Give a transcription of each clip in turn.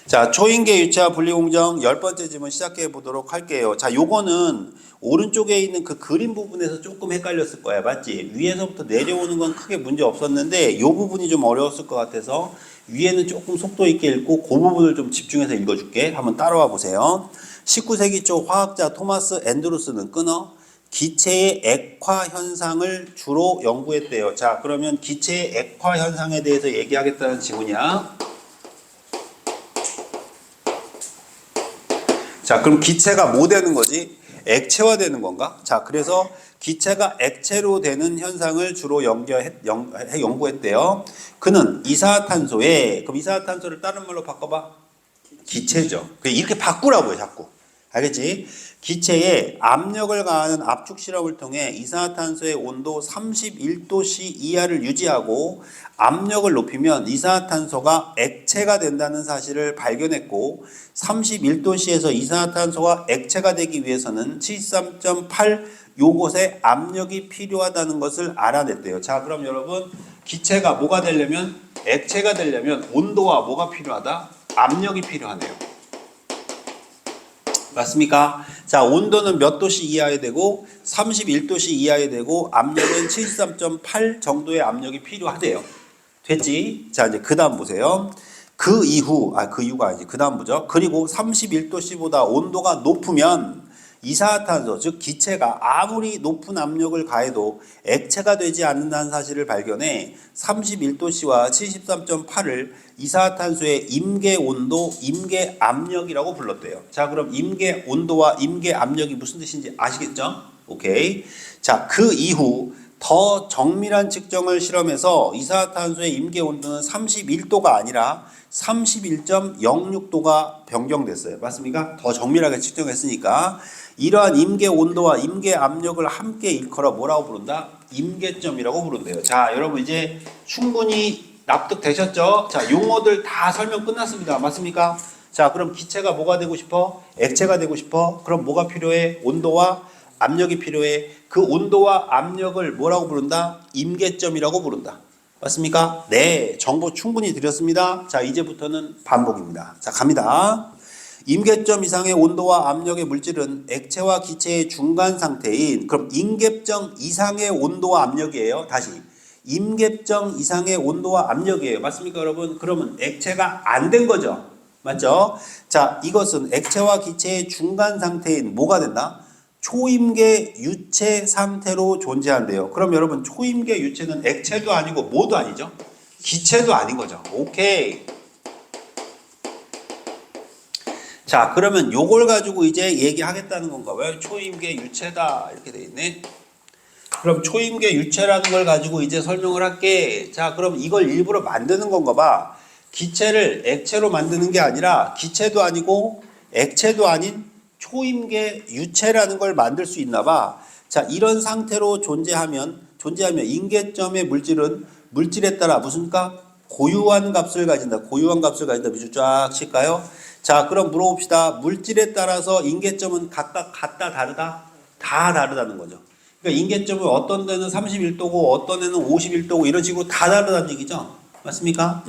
자, 초인계 유체와 분리공정 10번째 지문 시작해 보도록 할게요. 자, 요거는 오른쪽에 있는 그 그림 부분에서 조금 헷갈렸을 거야. 맞지? 위에서부터 내려오는 건 크게 문제 없었는데 요 부분이 좀 어려웠을 것 같아서 위에는 조금 속도 있게 읽고 그 부분을 좀 집중해서 읽어줄게. 한번 따라와 보세요. 19세기 초 화학자 토마스 앤드루스는 끊어 기체의 액화 현상을 주로 연구했대요. 자, 그러면 기체의 액화 현상에 대해서 얘기하겠다는 지문이야. 자, 그럼 기체가 뭐 되는 거지? 액체화 되는 건가? 자, 그래서 기체가 액체로 되는 현상을 주로 연구했대요. 그는 이산화탄소에, 그럼 이산화탄소를 다른 말로 바꿔봐. 기체죠. 이렇게 바꾸라고요, 자꾸. 알겠지? 기체에 압력을 가하는 압축 실험을 통해 이산화탄소의 온도 31도씨 이하를 유지하고 압력을 높이면 이산화탄소가 액체가 된다는 사실을 발견했고 31도씨에서 이산화탄소가 액체가 되기 위해서는 73.8 요것에 압력이 필요하다는 것을 알아냈대요. 자, 그럼 여러분 기체가 뭐가 되려면 액체가 되려면 온도와 뭐가 필요하다? 압력이 필요하네요. 맞습니까? 자, 온도는 몇 도씨 이하에 되고 31도씨 이하에 되고 압력은 73.8 정도의 압력이 필요하대요. 됐지? 자, 이제 그 다음 보세요. 그 이후가 아니지. 그 다음 보죠. 그리고 31도씨보다 온도가 높으면 이산화탄소, 즉 기체가 아무리 높은 압력을 가해도 액체가 되지 않는다는 사실을 발견해 31도씨와 73.8을 이산화탄소의 임계 온도, 임계 압력이라고 불렀대요. 자, 그럼 임계 온도와 임계 압력이 무슨 뜻인지 아시겠죠? 오케이. 자, 그 이후 더 정밀한 측정을 실험해서 이산화탄소의 임계 온도는 31도가 아니라 31.06도가 변경됐어요. 맞습니까? 더 정밀하게 측정했으니까 이러한 임계 온도와 임계 압력을 함께 일컬어 뭐라고 부른다? 임계점이라고 부른대요. 자, 여러분 이제 충분히 납득되셨죠? 자, 용어들 다 설명 끝났습니다. 맞습니까? 자, 그럼 기체가 뭐가 되고 싶어? 액체가 되고 싶어? 그럼 뭐가 필요해? 온도와 압력이 필요해. 그 온도와 압력을 뭐라고 부른다? 임계점이라고 부른다. 맞습니까? 네, 정보 충분히 드렸습니다. 자, 이제부터는 반복입니다. 자, 갑니다. 임계점 이상의 온도와 압력의 물질은 액체와 기체의 중간 상태인, 그럼 임계점 이상의 온도와 압력이에요. 다시. 임계점 이상의 온도와 압력이에요. 맞습니까, 여러분? 그러면 액체가 안 된 거죠. 맞죠? 자, 이것은 액체와 기체의 중간 상태인 뭐가 된다? 초임계 유체 상태로 존재한대요. 그럼 여러분 초임계 유체는 액체도 아니고 뭐도 아니죠? 기체도 아닌 거죠. 오케이. 자, 그러면 요걸 가지고 이제 얘기하겠다는 건가 봐요. 초임계 유체다 이렇게 돼 있네. 그럼 초임계 유체라는 걸 가지고 이제 설명을 할게. 자, 그럼 이걸 일부러 만드는 건가 봐. 기체를 액체로 만드는 게 아니라 기체도 아니고 액체도 아닌 초임계 유체라는 걸 만들 수 있나 봐. 자, 이런 상태로 존재하면 임계점의 물질은 물질에 따라 무슨 값? 고유한 값을 가진다. 고유한 값을 가진다. 밑줄 쫙 칠까요? 자, 그럼 물어봅시다. 물질에 따라서 임계점은 각각 같다, 다르다? 다 다르다는 거죠. 그러니까 임계점은 어떤 데는 31도고 어떤 데는 51도고 이런 식으로 다 다르다는 얘기죠. 맞습니까?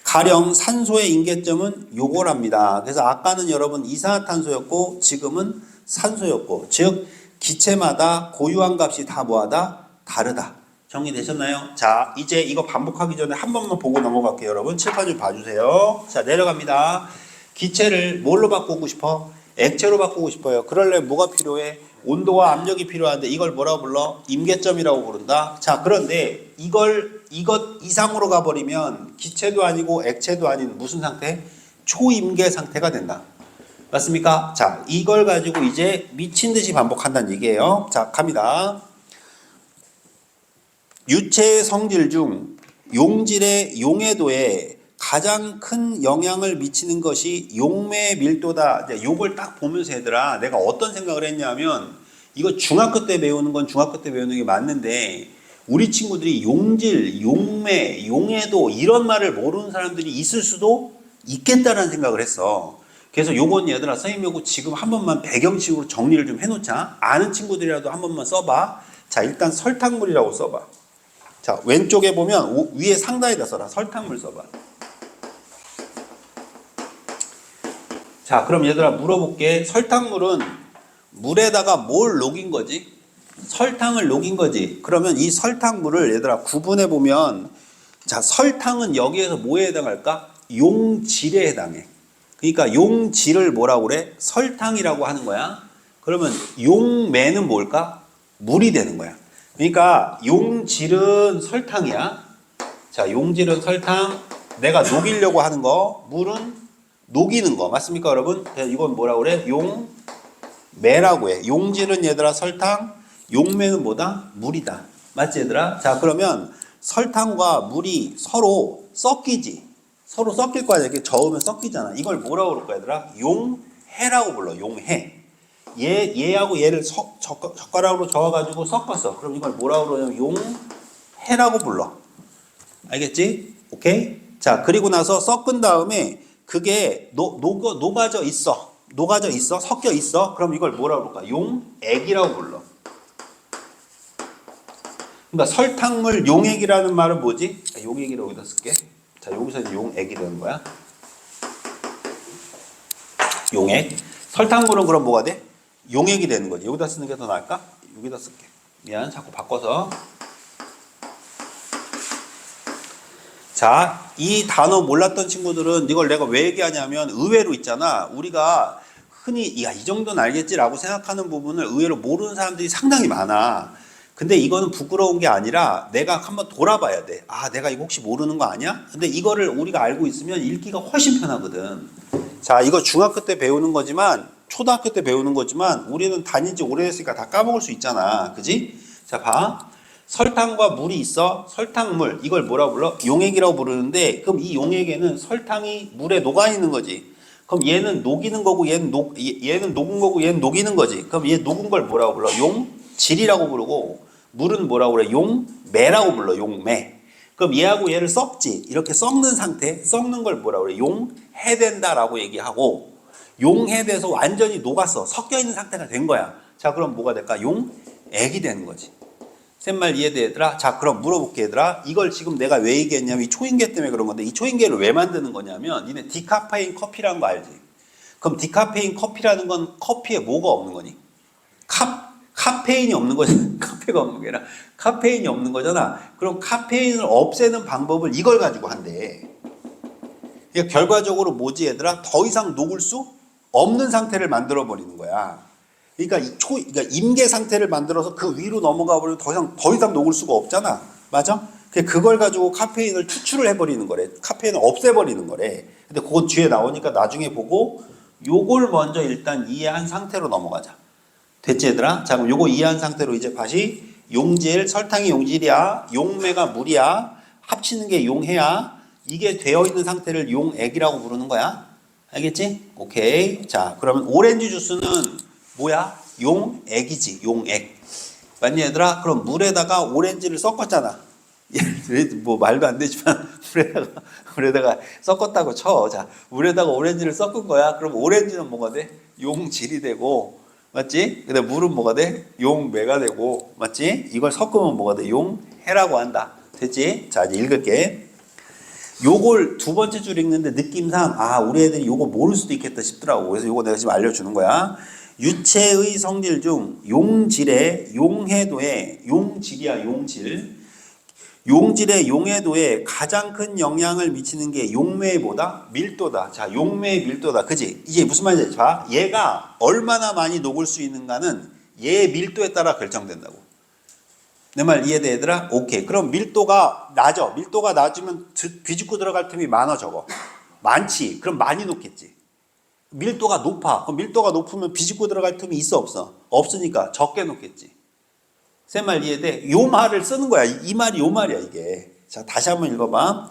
가령 산소의 임계점은 요거랍니다. 그래서 아까는 여러분 이산화탄소였고 지금은 산소였고, 즉 기체마다 고유한 값이 다 뭐하다? 다르다. 정리되셨나요? 자, 이제 이거 반복하기 전에 한 번만 보고 넘어갈게요. 여러분 칠판 좀 봐주세요. 자, 내려갑니다. 기체를 뭘로 바꾸고 싶어? 액체로 바꾸고 싶어요. 그러려면 뭐가 필요해? 온도와 압력이 필요한데 이걸 뭐라고 불러? 임계점이라고 부른다. 자, 그런데 이것 이상으로 가버리면 기체도 아니고 액체도 아닌 무슨 상태? 초임계 상태가 된다. 맞습니까? 자, 이걸 가지고 이제 미친 듯이 반복한다는 얘기예요. 자, 갑니다. 유체의 성질 중 용질의 용해도에 가장 큰 영향을 미치는 것이 용매의 밀도다. 요걸 딱 보면서 얘들아, 내가 어떤 생각을 했냐면 이거 중학교 때 배우는 건 중학교 때 배우는 게 맞는데 우리 친구들이 용질, 용매, 용해도 이런 말을 모르는 사람들이 있을 수도 있겠다라는 생각을 했어. 그래서 요건 얘들아, 선생님 요거 지금 한 번만 배경식으로 정리를 좀 해놓자. 아는 친구들이라도 한 번만 써봐. 자, 일단 설탕물이라고 써봐. 자, 왼쪽에 보면 위에 상단에다 써라. 설탕물 써봐. 자, 그럼 얘들아 물어볼게. 설탕물은 물에다가 뭘 녹인 거지? 설탕을 녹인 거지. 그러면 이 설탕물을 얘들아 구분해 보면, 자, 설탕은 여기에서 뭐에 해당할까? 용질에 해당해. 그러니까 용질을 뭐라고 그래? 설탕이라고 하는 거야. 그러면 용매는 뭘까? 물이 되는 거야. 그러니까 용질은 설탕이야. 자, 용질은 설탕. 내가 녹이려고 하는 거, 물은 녹이는 거. 맞습니까, 여러분? 이건 뭐라고 그래? 용매라고 해. 용질은 얘들아 설탕, 용매는 뭐다? 물이다. 맞지, 얘들아? 자, 그러면 설탕과 물이 서로 섞이지. 서로 섞일 거야. 이렇게 저으면 섞이잖아. 이걸 뭐라고 그럴 거야, 얘들아? 용해라고 불러. 용해. 얘하고 얘를 젓가락으로 저어가지고 섞었어. 그럼 이걸 뭐라고 그러냐면 용해라고 불러. 알겠지? 오케이? 자, 그리고 나서 섞은 다음에 그게 녹아져 있어. 녹아져 있어. 섞여 있어. 그럼 이걸 뭐라고 그럴까? 용액이라고 불러. 그러니까 설탕물 용액이라는 말은 뭐지? 용액이라고 여기다 쓸게. 자, 여기서 용액이 되는 거야. 용액. 설탕물은 그럼 뭐가 돼? 용액이 되는 거지. 여기다 쓰는 게 더 나을까? 여기다 쓸게. 미안, 자꾸 바꿔서. 자, 이 단어 몰랐던 친구들은 이걸 내가 왜 얘기하냐면 의외로 있잖아. 우리가 흔히 야, 이 정도는 알겠지라고 생각하는 부분을 의외로 모르는 사람들이 상당히 많아. 근데 이거는 부끄러운 게 아니라 내가 한번 돌아봐야 돼. 아, 내가 이거 혹시 모르는 거 아니야? 근데 이거를 우리가 알고 있으면 읽기가 훨씬 편하거든. 자, 이거 중학교 때 배우는 거지만 초등학교 때 배우는 거지만 우리는 다닌 지 오래됐으니까 다 까먹을 수 있잖아. 그지? 자, 봐. 설탕과 물이 있어. 설탕물. 이걸 뭐라고 불러? 용액이라고 부르는데 그럼 이 용액에는 설탕이 물에 녹아 있는 거지. 그럼 얘는 녹이는 거고 얘는 녹은 거고 얘는 녹이는 거지. 그럼 얘 녹은 걸 뭐라고 불러? 용질이라고 부르고 물은 뭐라고 그래? 용매라고 불러. 용매. 그럼 얘하고 얘를 섞지. 이렇게 섞는 상태. 섞는 걸 뭐라고 그래? 용해된다라고 얘기하고 용해돼서 완전히 녹았어. 섞여 있는 상태가 된 거야. 자, 그럼 뭐가 될까? 용액이 되는 거지. 셋말 이해돼, 얘들아? 자, 그럼 물어볼게, 얘들아. 이걸 지금 내가 왜 얘기했냐면 이 초인계 때문에 그런 건데 이 초인계를 왜 만드는 거냐면 니네 디카페인 커피라는 거 알지? 그럼 디카페인 커피라는 건 커피에 뭐가 없는 거니? 카페인이 없는 거잖아. 카페가 없는 게 아니라 카페인이 없는 거잖아. 그럼 카페인을 없애는 방법을 이걸 가지고 한대. 그러니까 결과적으로 뭐지, 얘들아? 더 이상 녹을 수 없는 상태를 만들어 버리는 거야. 그러니까 그러니까 임계 상태를 만들어서 그 위로 넘어가 버리면 더 이상 녹을 수가 없잖아. 맞아? 그걸 가지고 카페인을 추출을 해버리는 거래. 카페인을 없애버리는 거래. 근데 그건 뒤에 나오니까 나중에 보고 요걸 먼저 일단 이해한 상태로 넘어가자. 됐지, 얘들아? 자, 그럼 요거 이해한 상태로 이제 다시 용질, 설탕이 용질이야. 용매가 물이야. 합치는 게 용해야. 이게 되어 있는 상태를 용액이라고 부르는 거야. 알겠지? 오케이. 자, 그러면 오렌지 주스는 뭐야? 용액이지. 용액. 맞니, 얘들아? 그럼 물에다가 오렌지를 섞었잖아. 뭐 말도 안 되지만 물에다가 섞었다고 쳐. 자, 물에다가 오렌지를 섞은 거야. 그럼 오렌지는 뭐가 돼? 용질이 되고, 맞지? 근데 물은 뭐가 돼? 용매가 되고, 맞지? 이걸 섞으면 뭐가 돼? 용해라고 한다. 됐지? 자, 이제 읽을게. 요걸 두 번째 줄 읽는데 느낌상 우리 애들이 요거 모를 수도 있겠다 싶더라고. 그래서 요거 내가 지금 알려주는 거야. 유체의 성질 중 용질의 용해도에 용질이야, 용질. 용질의 용해도에 가장 큰 영향을 미치는 게 용매의 뭐다? 밀도다. 자, 용매의 밀도다. 그지? 이게 무슨 말인지 봐. 얘가 얼마나 많이 녹을 수 있는가는 얘의 밀도에 따라 결정된다고. 내 말 이해돼, 얘들아? 오케이. 그럼 밀도가 낮아. 밀도가 낮으면 비집고 들어갈 틈이 많아, 적어. 많지. 그럼 많이 녹겠지. 밀도가 높아. 그럼 밀도가 높으면 비집고 들어갈 틈이 있어, 없어? 없으니까 적게 녹겠지. 세 말 이해돼? 요 말을 쓰는 거야. 이 말이 요 말이야, 이게. 자, 다시 한번 읽어봐.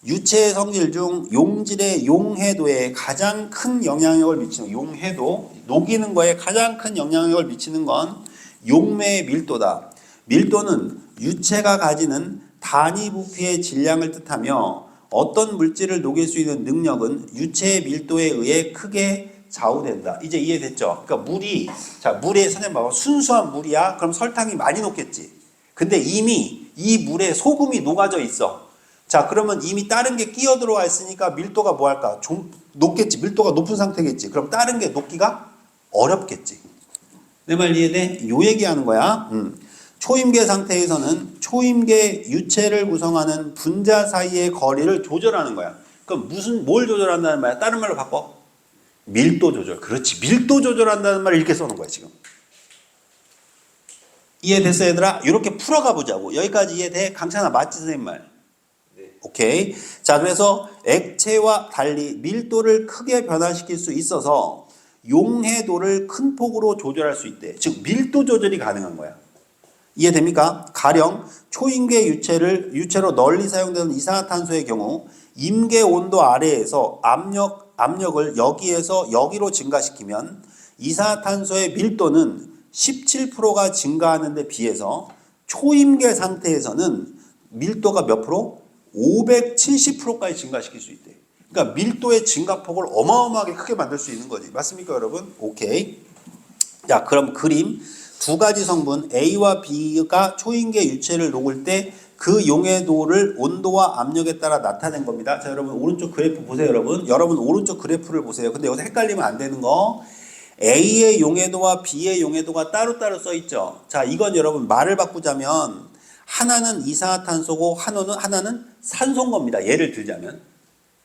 유체의 성질 중 용질의 용해도에 가장 큰 영향력을 미치는 용해도, 녹이는 거에 가장 큰 영향력을 미치는 건 용매의 밀도다. 밀도는 유체가 가지는 단위 부피의 질량을 뜻하며 어떤 물질을 녹일 수 있는 능력은 유체의 밀도에 의해 크게 좌우된다. 이제 이해됐죠? 그러니까 물에 선생님 봐봐. 순수한 물이야. 그럼 설탕이 많이 녹겠지. 근데 이미 이 물에 소금이 녹아져 있어. 자, 그러면 이미 다른 게 끼어 들어와 있으니까 밀도가 뭐 할까? 좀 높겠지. 밀도가 높은 상태겠지. 그럼 다른 게 녹기가 어렵겠지. 내 말 이해돼? 요 얘기하는 거야. 초임계 상태에서는 초임계 유체를 구성하는 분자 사이의 거리를 조절하는 거야. 그럼 뭘 조절한다는 말이야? 다른 말로 바꿔. 밀도 조절. 그렇지. 밀도 조절한다는 말을 이렇게 써놓은 거야, 지금. 이해됐어, 얘들아? 이렇게 풀어가 보자고. 여기까지 이해돼? 강찬아, 맞지, 선생님 말? 네. 오케이. 자, 그래서 액체와 달리 밀도를 크게 변화시킬 수 있어서 용해도를 큰 폭으로 조절할 수 있대. 즉, 밀도 조절이 가능한 거야. 이해됩니까? 가령 초임계 유체로 널리 사용되는 이산화탄소의 경우 임계 온도 아래에서 압력을 여기에서 여기로 증가시키면 이산화탄소의 밀도는 17%가 증가하는 데 비해서 초임계 상태에서는 밀도가 몇 프로? 570%까지 증가시킬 수 있대. 그러니까 밀도의 증가폭을 어마어마하게 크게 만들 수 있는 거지. 맞습니까, 여러분? 오케이. 자, 그럼 그림. 두 가지 성분 A와 B가 초임계 유체를 녹을 때 그 용해도를 온도와 압력에 따라 나타낸 겁니다. 자, 여러분 오른쪽 그래프 보세요, 여러분. 여러분 오른쪽 그래프를 보세요. 근데 여기서 헷갈리면 안 되는 거 A의 용해도와 B의 용해도가 따로따로 써 있죠. 자, 이건 여러분 말을 바꾸자면 하나는 이산화탄소고 하나는 산소인 겁니다. 예를 들자면.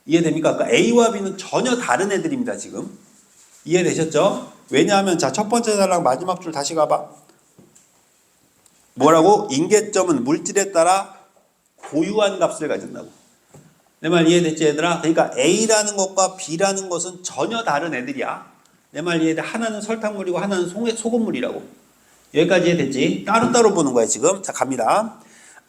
이해됩니까? 그러니까 A와 B는 전혀 다른 애들입니다, 지금. 이해되셨죠? 왜냐하면 자, 첫 번째 달랑 마지막 줄 다시 가봐. 뭐라고? 인계점은 물질에 따라 고유한 값을 가진다고. 내 말 이해됐지, 얘들아? 그러니까 A라는 것과 B라는 것은 전혀 다른 애들이야. 내 말 이해돼? 하나는 설탕물이고 하나는 소금물이라고. 여기까지 이해됐지? 따로따로 보는 거야, 지금. 자, 갑니다.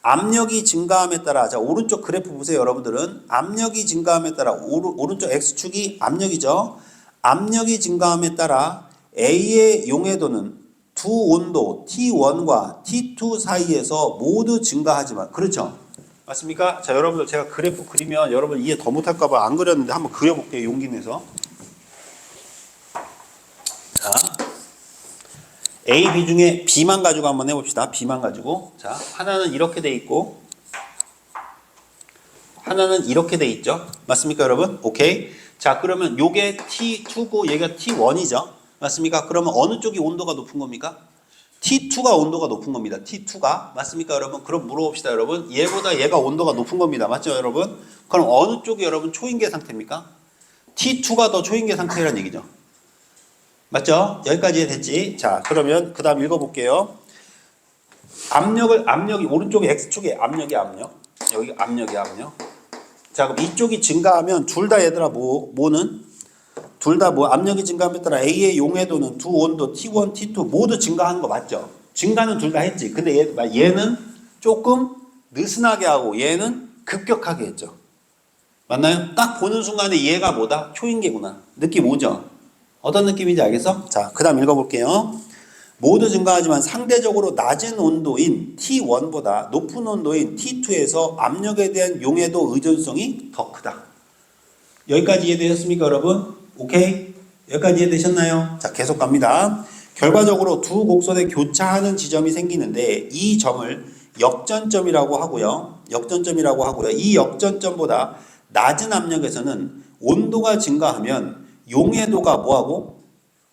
압력이 증가함에 따라, 자, 오른쪽 그래프 보세요, 여러분들은. 압력이 증가함에 따라, 오른쪽 X축이 압력이죠. 압력이 증가함에 따라 A의 용해도는 두 온도 T1과 T2 사이에서 모두 증가하지만, 그렇죠? 맞습니까? 자, 여러분들 제가 그래프 그리면 여러분 이해 더 못할까봐 안 그렸는데 한번 그려볼게요, 용기 내서. 자, A, B 중에 B만 가지고 한번 해봅시다. B만 가지고. 자, 하나는 이렇게 돼 있고 하나는 이렇게 돼 있죠. 맞습니까, 여러분? 오케이. 자, 그러면 요게 T2고 얘가 T1이죠. 맞습니까? 그러면 어느 쪽이 온도가 높은 겁니까? T2가 온도가 높은 겁니다. T2가. 맞습니까, 여러분? 그럼 물어봅시다, 여러분. 얘보다 얘가 온도가 높은 겁니다. 맞죠, 여러분? 그럼 어느 쪽이 여러분 초임계 상태입니까? T2가 더 초임계 상태라는 얘기죠. 맞죠? 여기까지 됐지? 자, 그러면 그 다음 읽어볼게요. 압력이 오른쪽에 X축에 압력. 여기 압력. 자, 그럼 이쪽이 증가하면 둘 다 얘들아 뭐는? 둘 다 뭐 압력이 증가함에 따라 A의 용해도는 두 온도 T1, T2 모두 증가하는 거 맞죠? 증가는 둘 다 했지. 근데 얘는 조금 느슨하게 하고 얘는 급격하게 했죠. 맞나요? 딱 보는 순간에 얘가 뭐다? 초임계구나. 느낌 오죠? 어떤 느낌인지 알겠어? 자, 그 다음 읽어볼게요. 모두 증가하지만 상대적으로 낮은 온도인 T1보다 높은 온도인 T2에서 압력에 대한 용해도 의존성이 더 크다. 여기까지 이해되셨습니까, 여러분? 오케이? 여기까지 이해되셨나요? 자, 계속 갑니다. 결과적으로 두 곡선에 교차하는 지점이 생기는데 이 점을 역전점이라고 하고요. 이 역전점보다 낮은 압력에서는 온도가 증가하면 용해도가 뭐하고?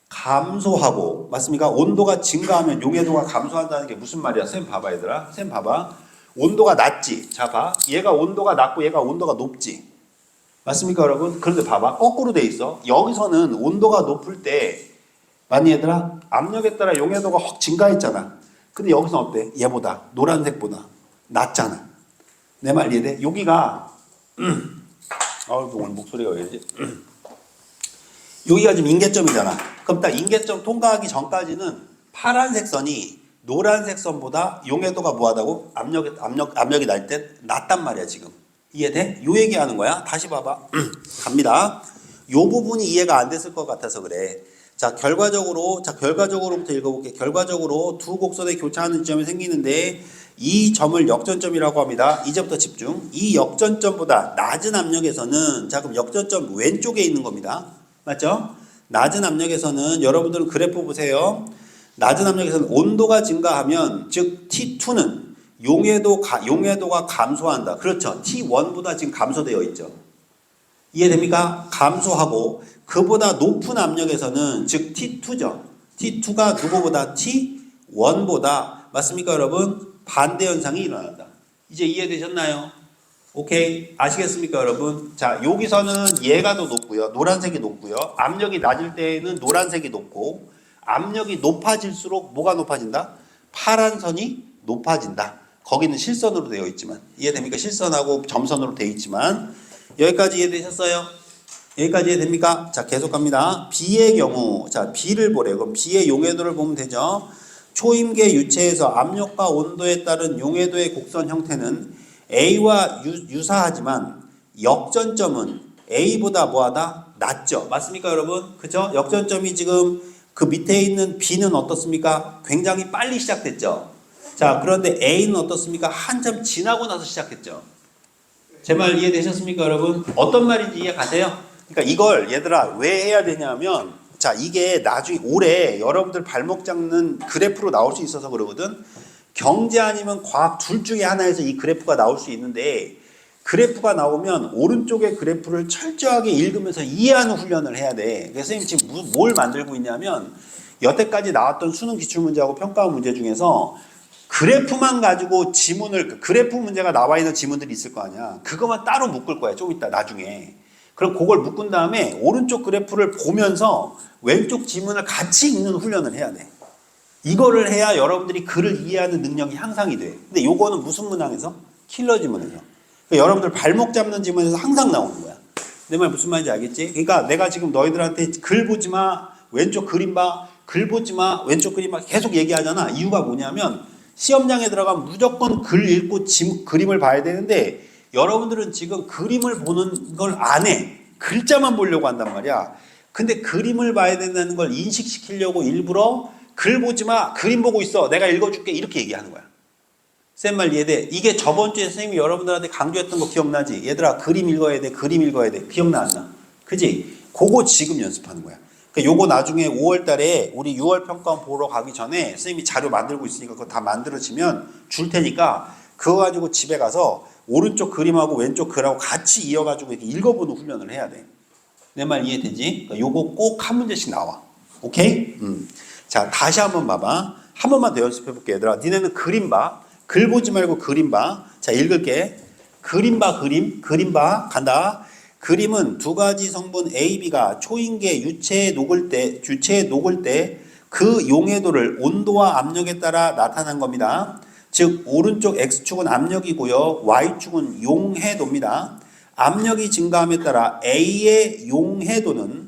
감소하고. 맞습니까? 온도가 증가하면 용해도가 감소한다는 게 무슨 말이야? 쌤 봐봐, 얘들아. 쌤 봐봐. 온도가 낮지. 자, 봐. 얘가 온도가 낮고 얘가 온도가 높지. 맞습니까, 여러분? 그런데 봐봐. 거꾸로 돼 있어. 여기서는 온도가 높을 때, 맞니, 얘들아? 압력에 따라 용해도가 확 증가했잖아. 근데 여기서는 어때? 얘보다, 노란색보다 낮잖아. 내 말 이해돼? 여기가, 오늘 목소리가 왜 이러지? 여기가 지금 인계점이잖아. 그럼 딱 인계점 통과하기 전까지는 파란색 선이 노란색 선보다 용해도가 뭐하다고? 압력이 날 때 낮단 말이야, 지금. 이해돼? 요 얘기하는 거야. 다시 봐봐. 갑니다. 요 부분이 이해가 안 됐을 것 같아서 그래. 자, 결과적으로부터 읽어볼게. 결과적으로 두 곡선에 교차하는 지점이 생기는데 이 점을 역전점이라고 합니다. 이제부터 집중. 이 역전점보다 낮은 압력에서는, 자, 그럼 역전점 왼쪽에 있는 겁니다. 맞죠? 낮은 압력에서는 여러분들은 그래프 보세요. 낮은 압력에서는 온도가 증가하면, 즉 T2는 용해도가 감소한다. 그렇죠. T1보다 지금 감소되어 있죠. 이해됩니까? 감소하고 그보다 높은 압력에서는 즉 T2죠. T2가 누구보다 T1보다 맞습니까 여러분? 반대 현상이 일어난다. 이제 이해되셨나요? 오케이. 아시겠습니까 여러분? 자, 여기서는 얘가 더 높고요. 노란색이 높고요. 압력이 낮을 때에는 노란색이 높고 압력이 높아질수록 뭐가 높아진다? 파란 선이 높아진다. 거기는 실선으로 되어 있지만 이해됩니까? 실선하고 점선으로 되어 있지만 여기까지 이해되셨어요? 여기까지 이해됩니까? 자, 계속 갑니다. B의 경우, 자, B를 보래요. 그럼 B의 용해도를 보면 되죠. 초임계 유체에서 압력과 온도에 따른 용해도의 곡선 형태는 A와 유사하지만 역전점은 A보다 뭐하다? 낮죠. 맞습니까, 여러분? 그죠? 역전점이 지금 그 밑에 있는 B는 어떻습니까? 굉장히 빨리 시작됐죠. 자, 그런데 A는 어떻습니까? 한참 지나고 나서 시작했죠. 제 말 이해되셨습니까, 여러분? 어떤 말인지 이해 가세요? 그러니까 이걸 얘들아 왜 해야 되냐면 자, 이게 나중에 올해 여러분들 발목 잡는 그래프로 나올 수 있어서 그러거든. 경제 아니면 과학 둘 중에 하나에서 이 그래프가 나올 수 있는데 그래프가 나오면 오른쪽의 그래프를 철저하게 읽으면서 이해하는 훈련을 해야 돼. 그래서 선생님 지금 뭘 만들고 있냐면 여태까지 나왔던 수능 기출문제하고 평가 문제 중에서 그래프만 가지고 지문을 그래프 문제가 나와 있는 지문들이 있을 거 아니야. 그것만 따로 묶을 거야. 좀 이따 나중에. 그럼 그걸 묶은 다음에 오른쪽 그래프를 보면서 왼쪽 지문을 같이 읽는 훈련을 해야 돼. 이거를 해야 여러분들이 글을 이해하는 능력이 향상이 돼. 근데 요거는 무슨 문항에서? 킬러 지문에서. 그러니까 여러분들 발목 잡는 지문에서 항상 나오는 거야. 내 말 무슨 말인지 알겠지? 그러니까 내가 지금 너희들한테 글 보지 마, 왼쪽 그림 봐, 글 보지 마, 왼쪽 그림 봐 계속 얘기하잖아. 이유가 뭐냐면 시험장에 들어가면 무조건 글 읽고 그림을 봐야 되는데 여러분들은 지금 그림을 보는 걸 안 해. 글자만 보려고 한단 말이야. 근데 그림을 봐야 된다는 걸 인식시키려고 일부러 글 보지 마, 그림 보고 있어. 내가 읽어줄게. 이렇게 얘기하는 거야. 쌤 말 이해돼? 이게 저번 주에 선생님이 여러분들한테 강조했던 거 기억나지? 얘들아 그림 읽어야 돼. 그림 읽어야 돼. 기억나 안 나? 그지? 그거 지금 연습하는 거야. 그러니까 요거 나중에 5월 달에 우리 6월 평가원 보러 가기 전에 선생님이 자료 만들고 있으니까 그거 다 만들어지면 줄 테니까 그거 가지고 집에 가서 오른쪽 그림하고 왼쪽 글하고 같이 이어가지고 이렇게 읽어보는 훈련을 해야 돼. 내 말 이해되지? 그러니까 요거 꼭 한 문제씩 나와. 오케이? 자, 다시 한번 봐봐. 한 번만 더 연습해 볼게, 얘들아. 니네는 그림 봐. 글 보지 말고 그림 봐. 자, 읽을게. 그림 봐, 그림 봐. 간다. 그림은 두 가지 성분 A, B가 초인계 유체에 녹을 때 그 용해도를 온도와 압력에 따라 나타난 겁니다. 즉 오른쪽 X축은 압력이고요. Y축은 용해도입니다. 압력이 증가함에 따라 A의 용해도는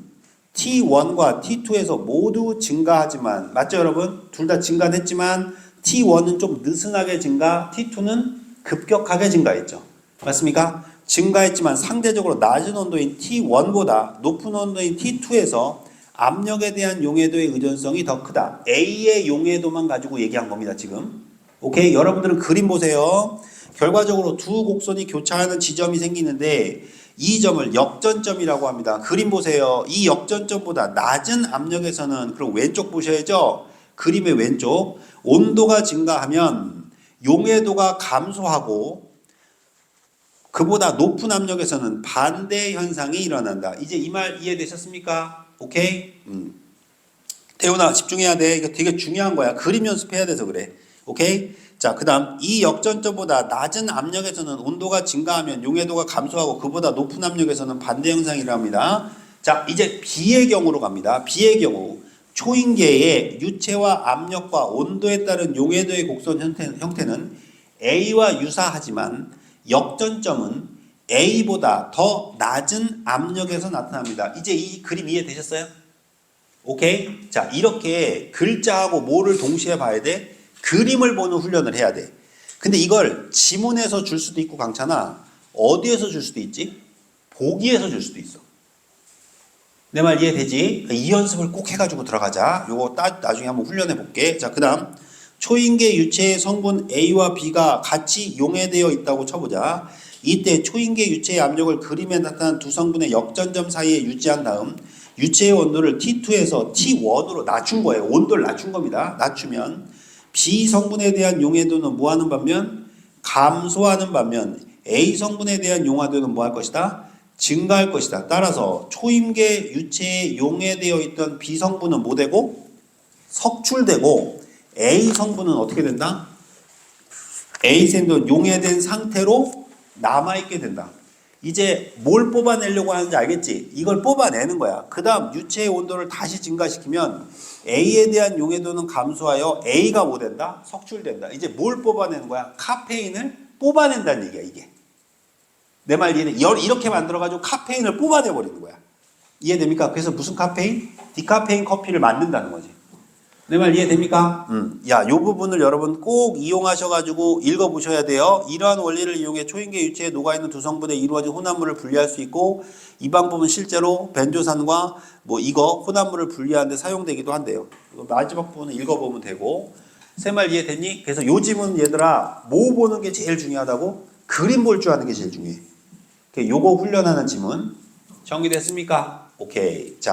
T1과 T2에서 모두 증가하지만 맞죠 여러분? 둘 다 증가했지만 T1은 좀 느슨하게 증가, T2는 급격하게 증가했죠. 맞습니까? 증가했지만 상대적으로 낮은 온도인 T1보다 높은 온도인 T2에서 압력에 대한 용해도의 의존성이 더 크다. A의 용해도만 가지고 얘기한 겁니다 지금. 오케이? 여러분들은 그림 보세요. 결과적으로 두 곡선이 교차하는 지점이 생기는데 이 점을 역전점이라고 합니다. 그림 보세요. 이 역전점보다 낮은 압력에서는 그럼 왼쪽 보셔야죠. 그림의 왼쪽. 온도가 증가하면 용해도가 감소하고 그보다 높은 압력에서는 반대 현상이 일어난다. 이제 이 말 이해되셨습니까? 오케이? 태훈아 집중해야 돼. 이거 되게 중요한 거야. 그림 연습해야 돼서 그래. 오케이? 자, 그 다음 이 역전점보다 낮은 압력에서는 온도가 증가하면 용해도가 감소하고 그보다 높은 압력에서는 반대 현상이 일어납니다. 자, 이제 B의 경우로 갑니다. B의 경우 초인계의 유체와 압력과 온도에 따른 용해도의 곡선 형태는 A와 유사하지만 역전점은 A보다 더 낮은 압력에서 나타납니다. 이제 이 그림 이해되셨어요? 오케이? 자, 이렇게 글자하고 뭐를 동시에 봐야 돼? 그림을 보는 훈련을 해야 돼. 근데 이걸 지문에서 줄 수도 있고 강찬아 어디에서 줄 수도 있지? 보기에서 줄 수도 있어. 내 말 이해되지? 이 연습을 꼭 해가지고 들어가자. 요거 나중에 한번 훈련해 볼게. 자, 그 다음 초인계 유체의 성분 A와 B가 같이 용해되어 있다고 쳐보자. 이때 초인계 유체의 압력을 그림에 나타난 두 성분의 역전점 사이에 유지한 다음 유체의 온도를 T2에서 T1으로 낮춘 거예요. 온도를 낮춘 겁니다. 낮추면 B 성분에 대한 용해도는 뭐하는 반면 감소하는 반면 A 성분에 대한 용화도는 뭐 할 것이다? 증가할 것이다. 따라서 초임계 유체에 용해되어 있던 B 성분은 뭐 되고? 석출되고 A 성분은 어떻게 된다? A 성분은 용해된 상태로 남아있게 된다. 이제 뭘 뽑아내려고 하는지 알겠지? 이걸 뽑아내는 거야. 그 다음 유체의 온도를 다시 증가시키면 A에 대한 용해도는 감소하여 A가 뭐 된다? 석출된다. 이제 뭘 뽑아내는 거야? 카페인을 뽑아낸다는 얘기야, 이게. 내 말 이해돼? 이렇게 만들어가지고 카페인을 뽑아내버리는 거야. 이해됩니까? 그래서 무슨 카페인? 디카페인 커피를 만든다는 거지. 내 말 이해됩니까? 야, 요 부분을 여러분 꼭 이용하셔가지고 읽어보셔야 돼요. 이러한 원리를 이용해 초임계 유체에 녹아있는 두 성분에 이루어진 혼합물을 분리할 수 있고, 이 방법은 실제로 벤조산과 뭐 이거 혼합물을 분리하는 데 사용되기도 한대요. 마지막 부분은 읽어보면 되고. 새 말 이해됐니? 그래서 요 지문 얘들아, 뭐 보는 게 제일 중요하다고? 그림 볼 줄 아는 게 제일 중요해. 요거 훈련하는 지문 정리됐습니까? 오케이. 자.